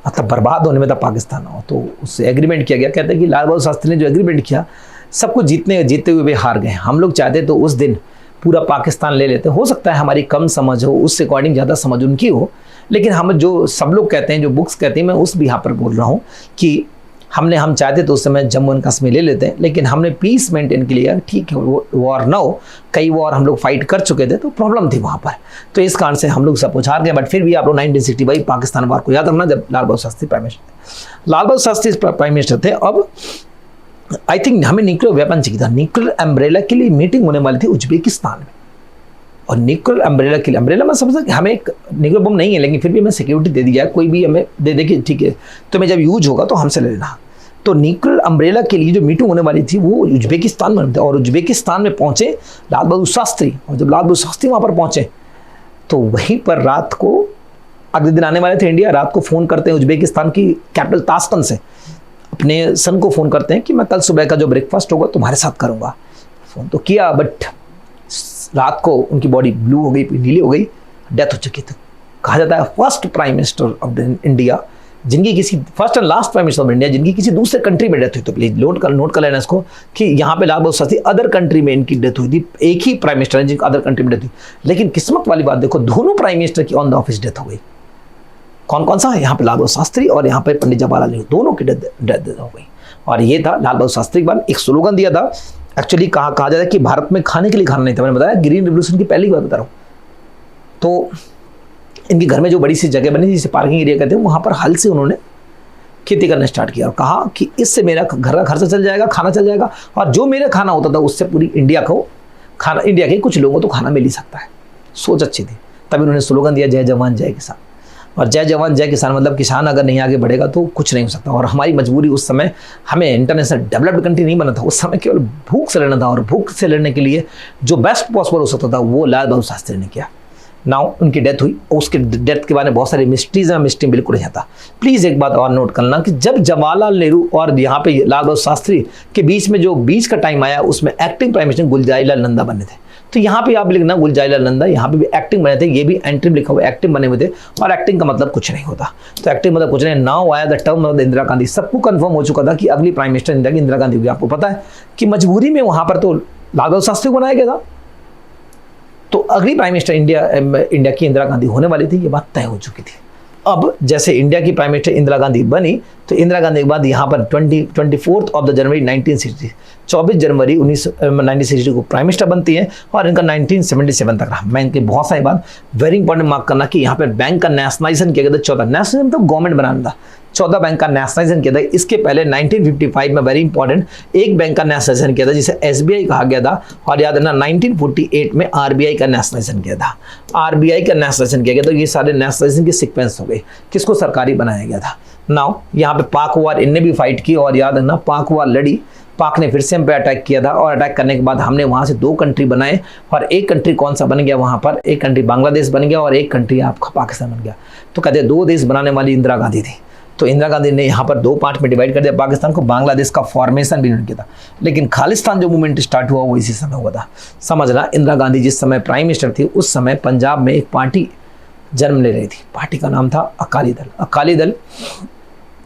मतलब बर्बाद होने में था पाकिस्तान हो। तो उससे एग्रीमेंट किया गया। कहते हैं कि लाल बहादुर शास्त्री ने जो एग्रीमेंट किया, सब कुछ जीतते हुए भी हार गए। हम लोग चाहते तो उस दिन पूरा पाकिस्तान ले लेते। हो सकता है हमारी कम समझ हो, उससे अकॉर्डिंग ज़्यादा समझ उनकी हो, लेकिन हम जो सब लोग कहते हैं, जो बुक्स कहते हैं, मैं उस भी यहाँ पर बोल रहा हूँ कि हम चाहते तो उस समय जम्मू एंड कश्मीर ले लेते हैं, लेकिन हमने पीस मेंटेन के लिए, ठीक है वॉर ना हो, कई वॉर हम लोग फाइट कर चुके थे तो प्रॉब्लम थी वहाँ पर, तो इस कारण से हम लोग सब कुछ हार गए। बट फिर भी आप लोग 1965 पाकिस्तान वॉर को याद रखना, जब लाल बहादुर शास्त्री प्राइम मिनिस्टर थे। लाल बहादुर शास्त्री प्राइम मिनिस्टर थे। अब आई थिंक हमें न्यूक्लियर वेपन चाहिए था। न्यूक्लियर अम्ब्रेला के लिए मीटिंग होने वाली थी उज्बेकिस्तान में, और न्यूक्लियर अम्ब्रेला के लिए, अम्ब्रेला में समझा कि हमें एक न्यूक्लियर बम नहीं है, लेकिन फिर भी हमें सिक्योरिटी दे दिया, कोई भी हमें दे दे कि ठीक है तुम्हें जब यूज होगा तो हमसे ले लेना। तो न्यूक्लियर अम्ब्रेला के लिए जो मीटिंग होने वाली थी वो उज्बेकिस्तान में, और उज्बेकिस्तान में पहुंचे लाल बहादुर शास्त्री। और जब लाल बहादुर शास्त्री वहाँ पर पहुंचे तो वहीं पर रात को, अगले दिन आने वाले थे इंडिया, रात को फ़ोन करते हैं उज्बेकिस्तान की कैपिटल ताशकंद से, अपने सन को फ़ोन करते हैं कि मैं कल सुबह का जो ब्रेकफास्ट होगा तुम्हारे साथ करूँगा। फ़ोन तो किया, बट रात को उनकी बॉडी ब्लू हो गई, नीली हो गई, डेथ हो चुकी थी। कहा जाता है first prime minister of India जिनकी किसी, first and last prime minister of India जिनकी किसी दूसरे कंट्री में डेथ हुई। तो प्लीज नोट कर लेना इसको कि यहाँ पे लाल बहादुर शास्त्री अदर कंट्री में इनकी डेथ हुई थी। एक ही प्राइम मिनिस्टर है जिनकी अदर कंट्री में डेथ हुई, लेकिन किस्मत वाली बात देखो, दोनों प्राइम मिनिस्टर की ऑन द ऑफिस डेथ हो गई। कौन कौन सा है यहाँ पे? लाल बहादुर शास्त्री और यहाँ पे पंडित जवाहरलाल नेहरू, दोनों की डेथ हो गई। और ये था लाल बहादुर शास्त्री के बाद एक स्लोगन दिया था। एक्चुअली कहा जाता है कि भारत में खाने के लिए खाना नहीं था, मैंने बताया ग्रीन रिवोल्यूशन की पहली बात बता रहा हूँ। तो इनके घर में जो बड़ी सी जगह बनी जिसे पार्किंग एरिया कहते हैं, वहाँ पर हल से उन्होंने खेती करना स्टार्ट किया और कहा कि इससे मेरा घर का खर्चा चल जाएगा, खाना चल जाएगा, और जो मेरा खाना होता था उससे पूरी इंडिया को खाना, इंडिया के कुछ लोगों को तो खाना मिल ही सकता है। सोच अच्छी थी। तभी उन्होंने स्लोगन दिया जय जवान जय किसान। और जय जवान जय किसान मतलब किसान अगर नहीं आगे बढ़ेगा तो कुछ नहीं हो सकता। और हमारी मजबूरी उस समय, हमें इंटरनेशनल डेवलप्ड कंट्री नहीं बना था, उस समय केवल भूख से लड़ना था, और भूख से लड़ने के लिए जो बेस्ट पॉसिबल हो सकता था वो लाल बहादुर शास्त्री ने किया। नाउ उनकी डेथ हुई, उसके डेथ के बारे में बहुत सारी मिस्ट्रीज हैं, मिस्ट्री बिल्कुल नहीं आता। प्लीज़ एक बात और नोट करना कि जब जवाहरलाल नेहरू और यहाँ पे लाल बहादुर शास्त्री के बीच में जो बीच का टाइम आया, उसमें acting prime minister Gulzarilal Nanda बने थे। तो यहाँ पे आप लिखना गुलजारीलाल नंदा, यहाँ पे भी एक्टिंग बने थे, ये भी एंट्री लिखा हुआ एक्टिंग बने हुए थे। और एक्टिंग का मतलब कुछ नहीं होता, तो एक्टिंग मतलब कुछ नहीं। नाउ आया द टर्म मतलब इंदिरा गांधी। सबको कंफर्म हो चुका था कि अगली प्राइम मिनिस्टर इंडिया की इंदिरा गांधी होगी। आपको पता है कि मजबूरी में वहाँ पर तो लाल बहादुर शास्त्री को बनाया गया था, तो अगली प्राइम मिनिस्टर इंडिया की इंदिरा गांधी होने वाली थी, ये बात तय हो चुकी थी। अब जैसे इंडिया की प्राइम मिनिस्टर इंदिरा गांधी बनी, तो इंदिरा गांधी के बाद यहाँ पर 24 ऑफ द जनवरी 1960, 24 जनवरी 1960 को प्राइम मिनिस्टर बनती है, और इनका 1977 तक रहा। मैं इनके बहुत सारी बात वेरी इंपॉर्टेंट मार्क करना कि यहाँ पर बैंक का नेशनलाइजेशन किया गया था। 14 नेशनलाइजेशन तो गवर्नमेंट बनाना था, 14 बैंक का नेशनलाइजेशन किया था। इसके पहले 1955 में वेरी इंपॉर्टेंट एक बैंक का नेशनलाइजेशन किया था जिसे SBI कहा गया था, और याद रखना 1948 में RBI का नेशनलाइजेशन किया था। RBI का नेशनलाइजेशन किया गया, तो ये सारे नेशनलाइजेशन के सीक्वेंस हो गए, किसको सरकारी बनाया गया था। नाउ यहाँ पे पाक वार इनने भी फाइट की, और याद रखना पाक वार लड़ी, पाक ने फिर से हम पे अटैक किया था, और अटैक करने के बाद हमने वहाँ से 2 कंट्री बनाए, और एक कंट्री कौन सा बन गया वहाँ पर, एक कंट्री बांग्लादेश बन गया और एक कंट्री आपका पाकिस्तान बन गया। तो कहते 2 देश बनाने वाली इंदिरा गांधी थी। तो इंदिरा गांधी ने यहाँ पर 2 पार्ट में डिवाइड कर दिया पाकिस्तान को, बांग्लादेश का फॉर्मेशन भी उन्होंने किया था। लेकिन खालिस्तान जो मूवमेंट स्टार्ट हुआ वो इसी समय हुआ था। समझना, इंदिरा गांधी जिस समय प्राइम मिनिस्टर थी उस समय पंजाब में एक पार्टी जन्म ले रही थी, पार्टी का नाम था अकाली दल। अकाली दल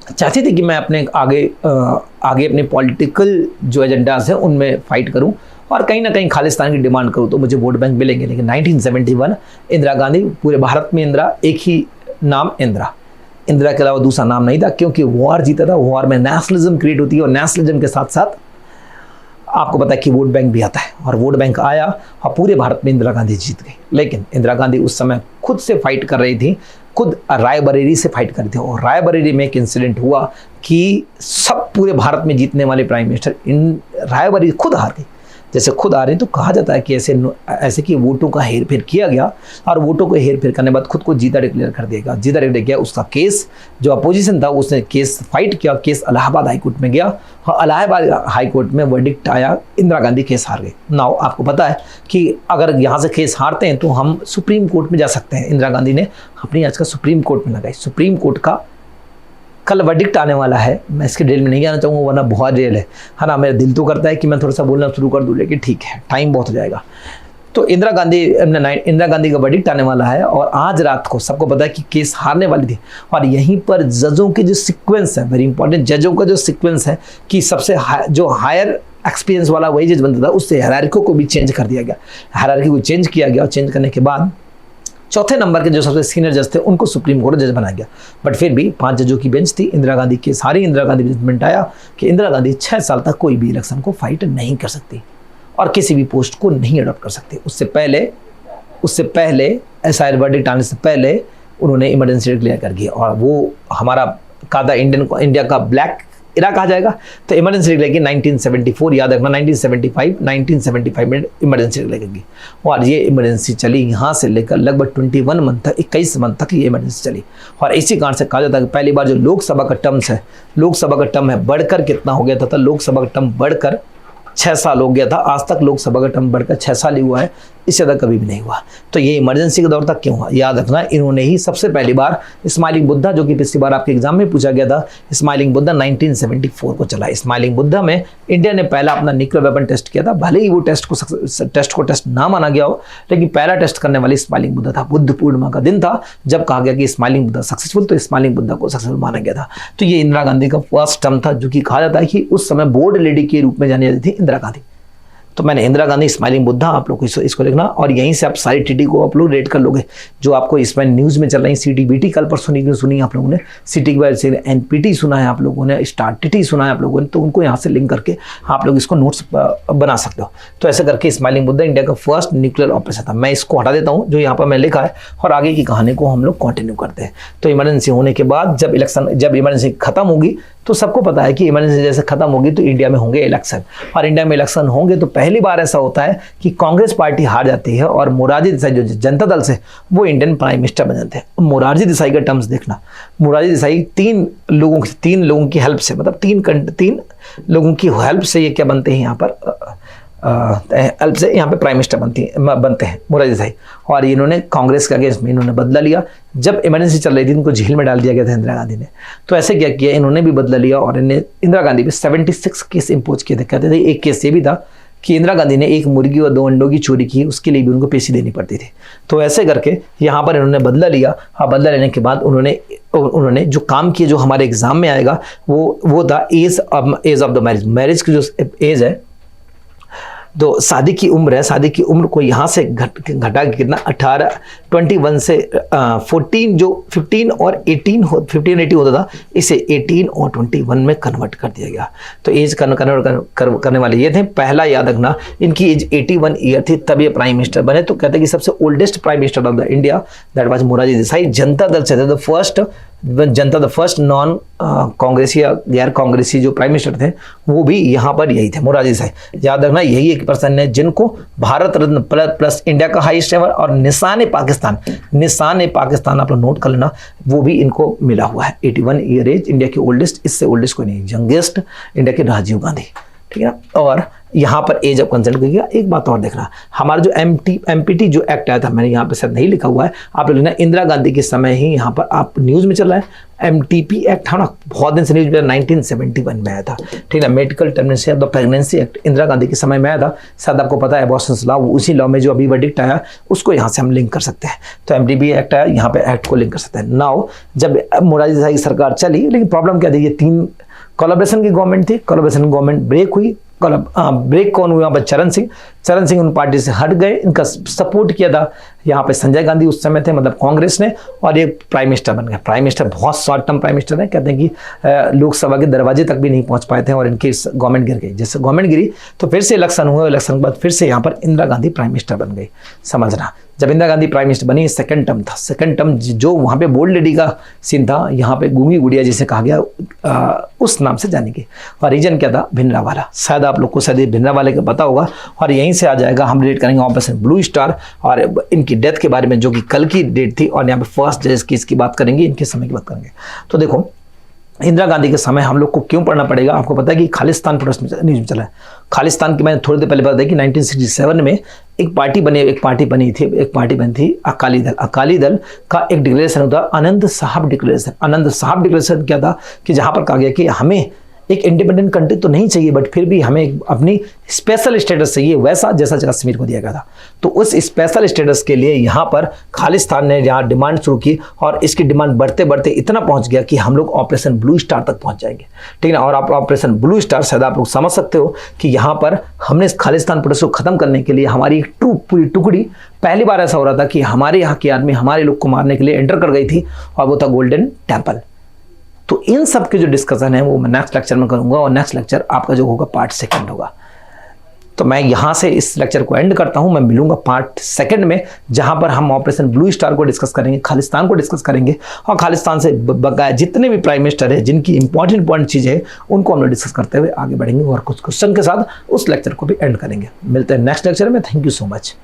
चाहती थी कि मैं अपने आगे अपने पॉलिटिकल जो एजेंडाज हैं उनमें फाइट करूं और कहीं ना कहीं खालिस्तान की डिमांड करूं तो मुझे वोट बैंक मिलेंगे। लेकिन 1971 इंदिरा गांधी, पूरे भारत में इंदिरा, एक ही नाम इंदिरा के अलावा दूसरा नाम नहीं था, क्योंकि वॉर जीता था। वॉर में नेशनलिज्म क्रिएट होती है, और नेशनलिज्म के साथ साथ आपको पता है कि वोट बैंक भी आता है, और वोट बैंक आया और पूरे भारत में इंदिरा गांधी जीत गई। लेकिन इंदिरा गांधी उस समय खुद से फाइट कर रही थी, खुद रायबरेली से फाइट कर रही थी, और रायबरेली में एक इंसिडेंट हुआ कि सब पूरे भारत में जीतने वाले प्राइम मिनिस्टर इन रायबरेली खुद हार गई। जैसे खुद आ रहे हैं तो कहा जाता है कि ऐसे कि वोटों का हेरफेर किया गया, और वोटों को हेरफेर करने के बाद खुद को जीता डिक्लेयर कर दिया गया। जीता डिक्लेयर किया, उसका केस जो अपोजिशन था उसने केस फाइट किया, केस इलाहाबाद हाई कोर्ट में गया, और इलाहाबाद हाई कोर्ट में वर्डिक्ट आया, इंदिरा गांधी केस हार गए। नाउ आपको पता है कि अगर यहाँ से केस हारते हैं तो हम सुप्रीम कोर्ट में जा सकते हैं। इंदिरा गांधी ने अपनी याचिका सुप्रीम कोर्ट में लगाई। सुप्रीम कोर्ट का कल वर्डिक्ट आने वाला है, मैं इसके डिटेल में नहीं जाना चाहूँगा वरना बहुत डिटेल है ना। मेरा दिल तो करता है कि मैं थोड़ा सा बोलना शुरू कर दूँ, लेकिन ठीक है, टाइम बहुत हो जाएगा। तो इंदिरा गांधी का वर्डिक्ट आने वाला है, और आज रात को सबको पता है कि केस हारने वाली थी। और यहीं पर जजों के जो सीक्वेंस है, वेरी इंपॉर्टेंट, जजों का जो सीक्वेंस है कि सबसे जो हायर एक्सपीरियंस वाला वही जज बनता था, उससे हायरार्की को भी चेंज कर दिया गया। हायरार्की को चेंज किया गया, और चेंज करने के बाद चौथे नंबर के जो सबसे सीनियर जज थे उनको सुप्रीम कोर्ट जज बनाया गया। बट फिर भी 5 जजों की बेंच थी, इंदिरा गांधी के सारी इंदिरा गांधी जजमेंट आया कि इंदिरा गांधी 6 साल तक कोई भी इलेक्शन को फाइट नहीं कर सकती और किसी भी पोस्ट को नहीं अडॉप्ट कर सकती। उससे पहले एसआईआर वर्डिक्ट आने से पहले उन्होंने इमरजेंसी डिक्लेयर कर दिया, और वो हमारा कादा इंडिया का ब्लैक इरा कहा जाएगा। तो इमरजेंसी डिक्लेयर की 1974, याद रखना 1975 में इमरजेंसी डिक्लेयर की, और ये इमरजेंसी चली यहाँ से लेकर लगभग 21 मंथ तक, 21 मंथ तक ये इमरजेंसी चली। और इसी कारण से कहा जाता है कि पहली बार जो लोकसभा का टर्म है बढ़कर कितना हो गया था, लोकसभा का टर्म बढ़कर 6 साल हो गया था। आज तक लोकसभा का टर्म बढ़कर 6 साल ही हुआ है, इससे ज़्यादा कभी भी नहीं हुआ। तो ये इमरजेंसी के दौर तक क्यों हुआ, याद रखना इन्होंने ही सबसे पहली बार स्माइलिंग बुद्धा, जो कि पिछली बार आपके एग्जाम में पूछा गया था, स्माइलिंग बुद्धा 1974 को चला। स्माइलिंग बुद्धा में इंडिया ने पहला अपना न्यूक्लियर वेपन टेस्ट किया था। भले ही वो टेस्ट को टेस्ट ना माना गया हो, लेकिन पहला टेस्ट करने वाली स्माइलिंग बुद्धा था। बुद्ध पूर्णिमा का दिन था जब कहा गया कि स्माइलिंग बुद्धा सक्सेसफुल, तो स्माइलिंग बुद्धा को सक्सेसफुल माना गया था। तो ये इंदिरा गांधी का फर्स्ट टर्म था, जो कि कहा जाता है कि उस समय बोर्ड लेडी के रूप में जानी जाती थी इंदिरा गांधी। तो मैंने इंदिरा गांधी स्माइलिंग बुद्धा, आप लोग इसको लिखना, और यहीं से आप सारी टीटी को आप लोग रेट कर लोगे जो आपको इसमें न्यूज़ में चल रही। CTBT कल परसों सुनी आप लोगों ने, सिटी के बाद से NPT सुना है आप लोगों ने, स्टार TT सुना है आप लोगों ने, तो उनको यहाँ से लिंक करके आप लोग इसको नोट्स बना सकते हो। तो ऐसे करके स्माइलिंग बुद्धा इंडिया का फर्स्ट न्यूक्लियर ऑपरेशन था। मैं इसको हटा देता हूँ जो यहाँ पर मैं लिखा है, और आगे की कहानी को हम लोग कंटिन्यू करते हैं। तो इमरजेंसी होने के बाद जब इमरजेंसी खत्म होगी, तो सबको पता है कि इमरजेंसी जैसे खत्म होगी तो इंडिया में होंगे इलेक्शन, और इंडिया में इलेक्शन होंगे तो पहली बार ऐसा होता है कि कांग्रेस पार्टी हार जाती है, और मोरारजी देसाई जो जनता दल से वो इंडियन प्राइम मिनिस्टर बन जाते हैं। मोरारजी देसाई का टर्म्स देखना, मोरारजी देसाई तीन लोगों की हेल्प से, मतलब तीन लोगों की हेल्प से ये क्या बनते हैं यहाँ पर, हेल्प से यहाँ पे प्राइम मिनिस्टर बनते हैं मोरारजी देसाई। और इन्होंने कांग्रेस के अगेंस्ट में इन्होंने बदला लिया। जब इमरजेंसी चल रही थी इनको जेल में डाल दिया गया था इंदिरा गांधी ने। तो ऐसे क्या किया, इन्होंने भी बदला लिया, और इन्हें इंदिरा गांधी पे 76 केस इम्पोज किए थे। कहते थे एक केस ये भी था कि इंदिरा गांधी ने एक मुर्गी और 2 अंडों की चोरी की, उसके लिए भी उनको पेशी देनी पड़ती थी। तो ऐसे करके यहाँ पर इन्होंने बदला लिया, और बदला लेने के बाद उन्होंने जो काम किया, जो हमारे एग्जाम में आएगा, वो था एज ऑफ द मैरिज की जो एज है, तो शादी की उम्र को यहाँ से घटा के कितना 21 से 14, जो 15 और 18 होता था, इसे 18 और 21 में कन्वर्ट कर दिया गया। तो एज कन्वर्ट करने वाले ये थे। पहला याद रखना, इनकी एज 81 ईयर थी तब ये प्राइम मिनिस्टर बने। तो कहते हैं कि सबसे oldest prime minister of the India that was Morarji Desai. Janata Dal से थे द फर्स्ट नॉन कांग्रेसी या गैर कांग्रेसी जो प्राइम मिनिस्टर थे, वो भी यहाँ पर यही थे, मोरारजी देसाई। याद रखना यही एक पर्सन है जिनको भारत रत्न प्लस इंडिया का हाईएस्ट एवर और निशान पाकिस्तान आप लोग नोट कर लेना, वो भी इनको मिला हुआ है। 81 ईयर एज, इंडिया की ओल्डेस्ट, इससे ओल्डेस्ट कोई नहीं, यंगेस्ट इंडिया के राजीव गांधी, ठीक है ना। और यहाँ पर एज ऑफ कंसेंट को किया। एक बात और देखना, हमारा जो MPT जो एक्ट आया था, मैंने यहाँ पे शायद नहीं लिखा हुआ है, आप लोग ना इंदिरा गांधी के समय ही यहाँ पर आप न्यूज़ में चल रहा है। MTP एक्ट था ना, बहुत दिन से न्यूज़ में 1971 में आया था, ठीक है। Medical termination of the pregnancy act Indira Gandhi के समय में आया था, शायद आपको पता है। एबॉर्शन लॉ, उसी लॉ में जो अभी वर्डिक्ट आया उसको यहाँ से हम लिंक कर सकते हैं। तो MTP एक्ट आया, यहाँ पे एक्ट को लिंक कर सकते हैं। नाउ जब मोरारजी देसाई की सरकार चली, लेकिन प्रॉब्लम क्या थी, ये 3 कोलैबोरेशन की गवर्नमेंट थी, कोलैबोरेशन गवर्नमेंट ब्रेक हुई। ब्रेक कौन हुआ? चरण सिंह उन पार्टी से हट गए, इनका सपोर्ट किया था यहाँ पे संजय गांधी उस समय थे, मतलब कांग्रेस ने, और ये प्राइम मिनिस्टर बन गए। प्राइम मिनिस्टर बहुत शॉर्ट टर्म प्राइम मिनिस्टर है, कहते हैं कि लोकसभा के दरवाजे तक भी नहीं पहुंच पाए थे और इनकी गवर्नमेंट गिर गई। जैसे गवर्नमेंट गिरी तो फिर से इलेक्शन हुए, इलेक्शन के बाद फिर से यहाँ पर इंदिरा गांधी प्राइम मिनिस्टर बन गई। समझना, जब इंदिरा गांधी प्राइम मिनिस्टर बनी, सेकंड टर्म था। सेकंड टर्म जो वहाँ पे बोल्ड लेडी का सीन था, यहाँ पे गूंगी गुड़िया जिसे कहा गया उस नाम से जानेंगे। और रीजन क्या था? भिंडरावाला। शायद आप लोग को शायद भिंडरावाले का पता होगा, और यहीं से आ जाएगा। हम रिलेट करेंगे ऑपरेशन ब्लू स्टार और इनकी डेथ के बारे में, जो कि कल की डेट थी, और यहाँ पे फर्स्ट जज केस की बात करेंगे, इनके समय की बात करेंगे। तो देखो, इंदिरा गांधी के समय हम लोग को क्यों पढ़ना पड़ेगा? आपको पता है कि खालिस्तान प्रोटेस्ट न्यूज में चला है। खालिस्तान की मैंने थोड़ी देर पहले बताया कि 1967 में एक पार्टी बनी थी अकाली दल। अकाली दल का एक डिक्लेरेशन होता है, आनंद साहब डिक्लेरेशन। आनंद साहब डिक्लेरेशन क्या था कि जहां पर कहा गया कि हमें एक इंडिपेंडेंट कंट्री तो नहीं चाहिए, बट फिर भी हमें अपनी स्पेशल स्टेटस चाहिए, वैसा जैसा कश्मीर को दिया गया था। तो उस स्पेशल स्टेटस के लिए यहाँ पर खालिस्तान ने यहाँ डिमांड शुरू की, और इसकी डिमांड बढ़ते बढ़ते इतना पहुँच गया कि हम लोग ऑपरेशन ब्लू स्टार तक पहुँच जाएंगे। ठीक है ना? और आप ऑपरेशन ब्लू स्टार शायद आप लोग समझ सकते हो कि यहाँ पर हमने खालिस्तान प्रोटेस्ट को खत्म करने के लिए हमारी पूरी टुकड़ी, पहली बार ऐसा हो रहा था कि हमारे यहाँ की आर्मी हमारे लोग को मारने के लिए एंटर कर गई थी, और वो था गोल्डन टेम्पल। तो इन सब के जो डिस्कशन है वो मैं नेक्स्ट लेक्चर में करूंगा, और नेक्स्ट लेक्चर आपका जो होगा पार्ट 2 होगा। तो मैं यहाँ से इस लेक्चर को एंड करता हूँ। मैं मिलूंगा पार्ट 2 में, जहाँ पर हम ऑपरेशन ब्लू स्टार को डिस्कस करेंगे, खालिस्तान को डिस्कस करेंगे, और खालिस्तान से बकाया जितने भी प्राइम मिनिस्टर है जिनकी इंपॉर्टेंट चीज़ है उनको हम लोग डिस्कस करते हुए आगे बढ़ेंगे, और कुछ क्वेश्चन के साथ उस लेक्चर को भी एंड करेंगे। मिलते हैं नेक्स्ट लेक्चर में। Thank you so much.